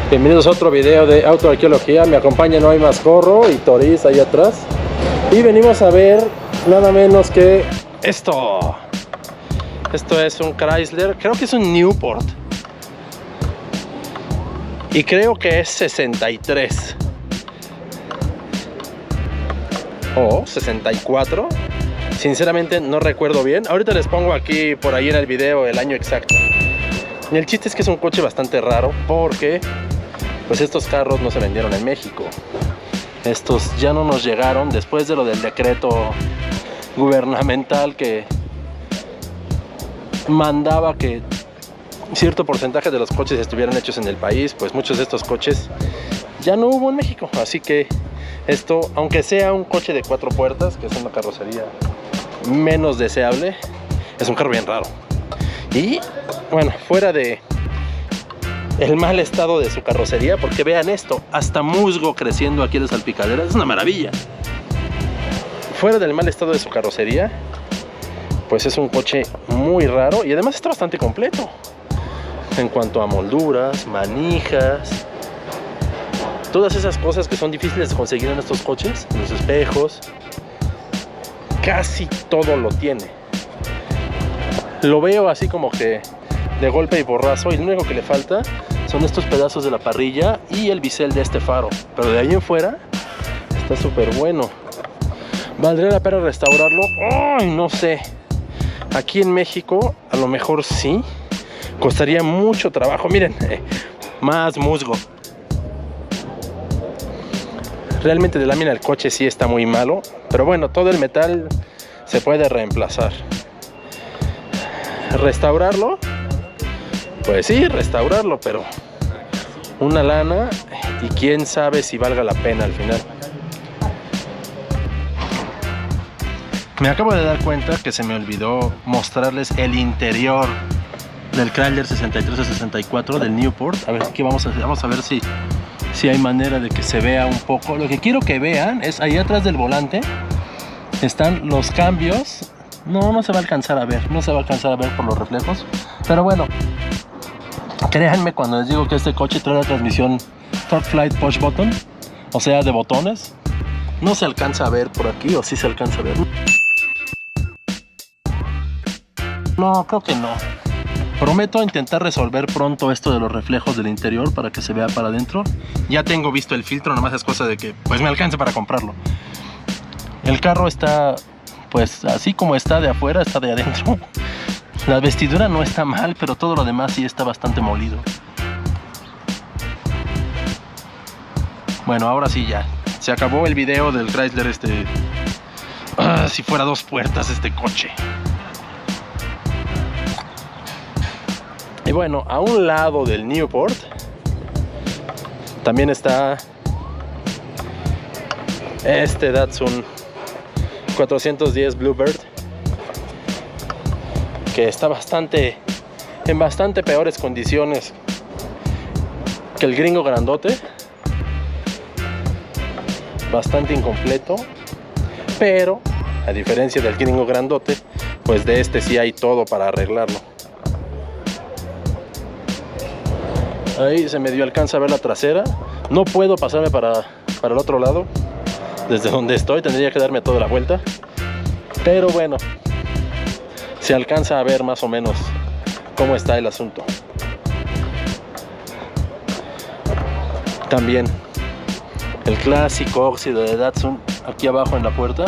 Bienvenidos a otro video de autoarqueología. Me acompañan hoy Mascorro y Toriz ahí atrás. Y venimos a ver nada menos que esto. Esto es un Chrysler, creo que es un Newport. Y creo que es 63. O 64. Sinceramente no recuerdo bien. Ahorita les pongo aquí por ahí en el video el año exacto. Y el chiste es que es un coche bastante raro porque pues estos carros no se vendieron en México. Estos ya no nos llegaron después de lo del decreto gubernamental que mandaba que cierto porcentaje de los coches estuvieran hechos en el país. Pues muchos de estos coches ya no hubo en México. Así que esto, aunque sea un coche de 4 puertas, que es una carrocería menos deseable, es un carro bien raro. Y bueno, fuera de el mal estado de su carrocería, porque vean esto, hasta musgo creciendo aquí en las salpicaderas, es una maravilla. Fuera del mal estado de su carrocería, pues es un coche muy raro y además está bastante completo en cuanto a molduras, manijas, todas esas cosas que son difíciles de conseguir en estos coches, los espejos, casi todo lo tiene. Lo veo así como que de golpe y porrazo, y lo único que le falta son estos pedazos de la parrilla y el bisel de este faro, pero de ahí en fuera está súper bueno. ¿Valdría la pena restaurarlo? ¡Ay, no sé! Aquí en México a lo mejor sí, costaría mucho trabajo. Miren, más musgo. Realmente de lámina el coche sí está muy malo, pero bueno, todo el metal se puede reemplazar. ¿Restaurarlo? Pues sí, restaurarlo, pero una lana y quién sabe si valga la pena al final. Me acabo de dar cuenta que se me olvidó mostrarles el interior del Chrysler 63 a 64 del Newport. A ver, aquí vamos a ver si hay manera de que se vea un poco. Lo que quiero que vean es ahí atrás del volante están los cambios. No se va a alcanzar a ver, no se va a alcanzar a ver por los reflejos, pero bueno, créanme cuando les digo que este coche trae la transmisión Torque Flight Push Button, o sea, de botones. No se alcanza a ver por aquí, o sí se alcanza a ver. No, creo que no. Prometo intentar resolver pronto esto de los reflejos del interior para que se vea para adentro. Ya tengo visto el filtro, nomás es cosa de que pues me alcance para comprarlo. El carro está pues así como está de afuera, está de adentro. La vestidura no está mal, pero todo lo demás sí está bastante molido. Bueno, ahora sí ya. Se acabó el video del Chrysler si fuera 2 puertas este coche. Y bueno, a un lado del Newport también está este Datsun 410 Bluebird, que está en bastante peores condiciones que el gringo grandote, bastante incompleto, pero a diferencia del gringo grandote, pues de este sí hay todo para arreglarlo. Ahí se medio alcanza a ver la trasera. No puedo pasarme para el otro lado. Desde donde estoy tendría que darme toda la vuelta, pero bueno, se alcanza a ver más o menos cómo está el asunto. También el clásico óxido de Datsun aquí abajo en la puerta,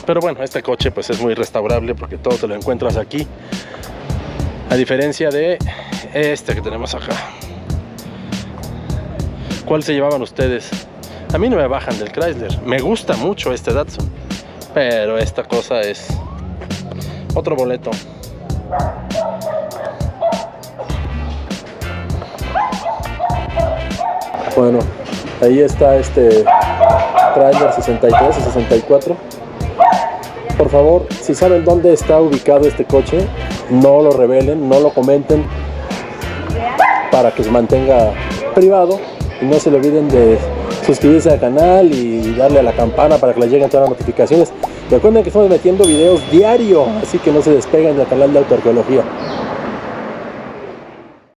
pero bueno, este coche pues es muy restaurable porque todo te lo encuentras aquí, a diferencia de este que tenemos acá. ¿Cuál se llevaban ustedes? A mí no me bajan del Chrysler. Me gusta mucho este Datsun, pero esta cosa es otro boleto. Bueno, ahí está este Chrysler 63 y 64. Por favor, si saben dónde está ubicado este coche, no lo revelen, no lo comenten, para que se mantenga privado y no se le olviden de suscribirse al canal y darle a la campana para que les lleguen todas las notificaciones. Recuerden que estamos metiendo videos diario, así que no se despeguen del canal de autoarqueología.